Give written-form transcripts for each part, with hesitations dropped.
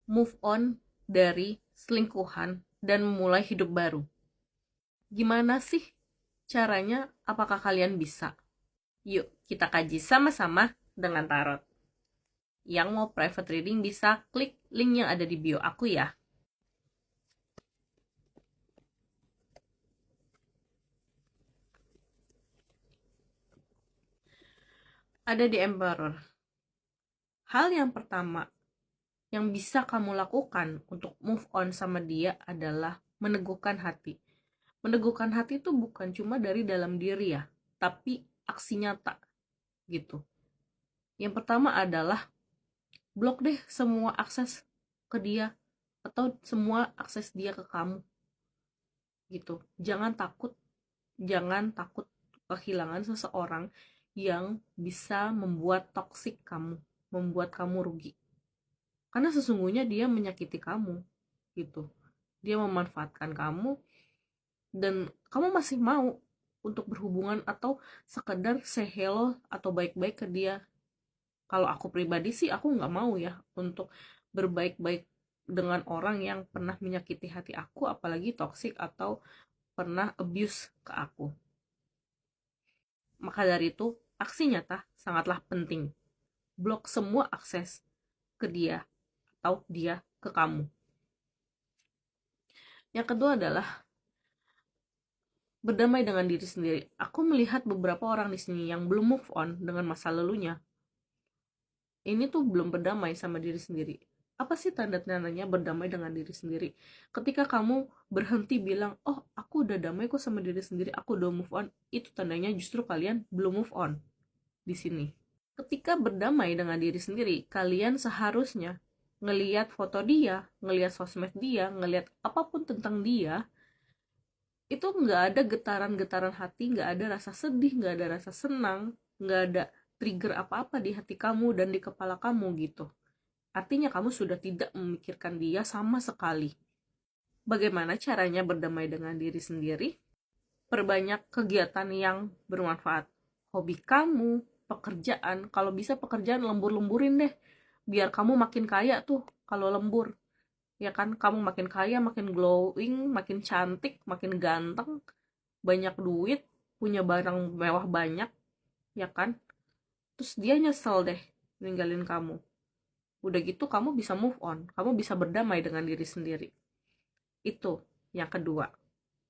move on dari selingkuhan dan memulai hidup baru. Gimana sih caranya? Apakah kalian bisa? Yuk kita kaji sama-sama dengan tarot. Yang mau private reading bisa klik link yang ada di bio aku ya. Ada di Emperor. Hal yang pertama yang bisa kamu lakukan untuk move on sama dia adalah meneguhkan hati. Meneguhkan hati itu bukan cuma dari dalam diri ya, tapi aksi nyata gitu. Yang pertama adalah blok deh semua akses ke dia atau semua akses dia ke kamu gitu. Jangan takut kehilangan seseorang yang bisa membuat toksik kamu, membuat kamu rugi. Karena sesungguhnya dia menyakiti kamu gitu. Dia memanfaatkan kamu dan kamu masih mau untuk berhubungan atau sekedar say hello atau baik-baik ke dia. Kalau aku pribadi sih aku nggak mau ya untuk berbaik-baik dengan orang yang pernah menyakiti hati aku, apalagi toksik atau pernah abuse ke aku. Maka dari itu, aksi nyata sangatlah penting. Blok semua akses ke dia atau dia ke kamu. Yang kedua adalah berdamai dengan diri sendiri. Aku melihat beberapa orang di sini yang belum move on dengan masa lalunya. Ini tuh belum berdamai sama diri sendiri. Apa sih tanda-tandanya berdamai dengan diri sendiri? Ketika kamu berhenti bilang, oh aku udah damai kok sama diri sendiri, aku udah move on, itu tandanya justru kalian belum move on di sini. Ketika berdamai dengan diri sendiri, kalian seharusnya ngelihat foto dia, ngelihat sosmed dia, ngelihat apapun tentang dia, itu nggak ada getaran-getaran hati, nggak ada rasa sedih, nggak ada rasa senang, nggak ada trigger apa-apa di hati kamu dan di kepala kamu gitu. Artinya kamu sudah tidak memikirkan dia sama sekali. Bagaimana caranya berdamai dengan diri sendiri? Perbanyak kegiatan yang bermanfaat. Hobi kamu, pekerjaan, kalau bisa pekerjaan lembur-lemburin deh. Biar kamu makin kaya tuh kalau lembur. Ya kan, kamu makin kaya, makin glowing, makin cantik, makin ganteng, banyak duit, punya barang mewah banyak, ya kan? Terus dia nyesel deh ninggalin kamu. Udah gitu kamu bisa move on, kamu bisa berdamai dengan diri sendiri. Itu yang kedua.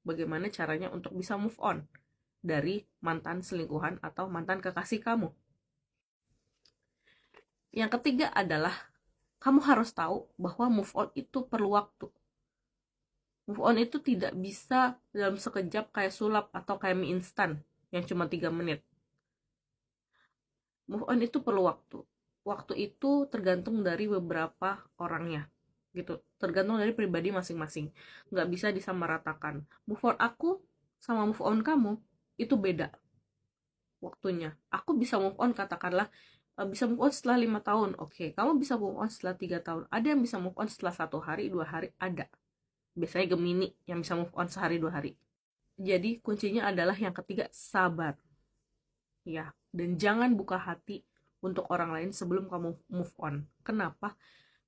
Bagaimana caranya untuk bisa move on dari mantan selingkuhan atau mantan kekasih kamu. Yang ketiga adalah kamu harus tahu bahwa move on itu perlu waktu. Move on itu tidak bisa dalam sekejap kayak sulap atau kayak mie instan yang cuma 3 menit. Move on itu perlu waktu. Waktu itu tergantung dari beberapa orangnya gitu, tergantung dari pribadi masing-masing, nggak bisa disamaratakan. Move on aku sama move on kamu itu beda waktunya. Aku bisa move on katakanlah bisa move on setelah 5 tahun, oke. Kamu bisa move on setelah 3 tahun, ada yang bisa move on setelah 1 hari 2 hari, ada. Biasanya Gemini yang bisa move on sehari 2 hari. Jadi kuncinya adalah yang ketiga, sabar ya, dan jangan buka hati untuk orang lain sebelum kamu move on. Kenapa?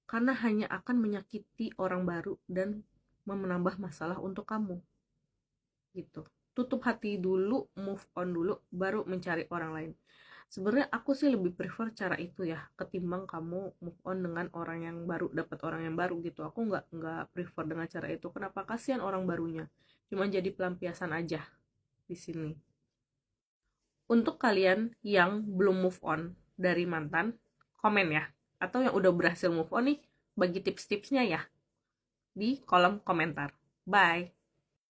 Karena hanya akan menyakiti orang baru dan menambah masalah untuk kamu gitu. Tutup hati dulu, move on dulu, baru mencari orang lain. Sebenarnya aku sih lebih prefer cara itu ya, ketimbang kamu move on dengan orang yang baru, dapat orang yang baru gitu. Aku nggak prefer dengan cara itu. Kenapa? Kasihan orang barunya, cuma jadi pelampiasan aja di sini. Untuk kalian yang belum move on dari mantan, komen ya. Atau yang udah berhasil move on nih, bagi tips-tipsnya ya di kolom komentar. Bye!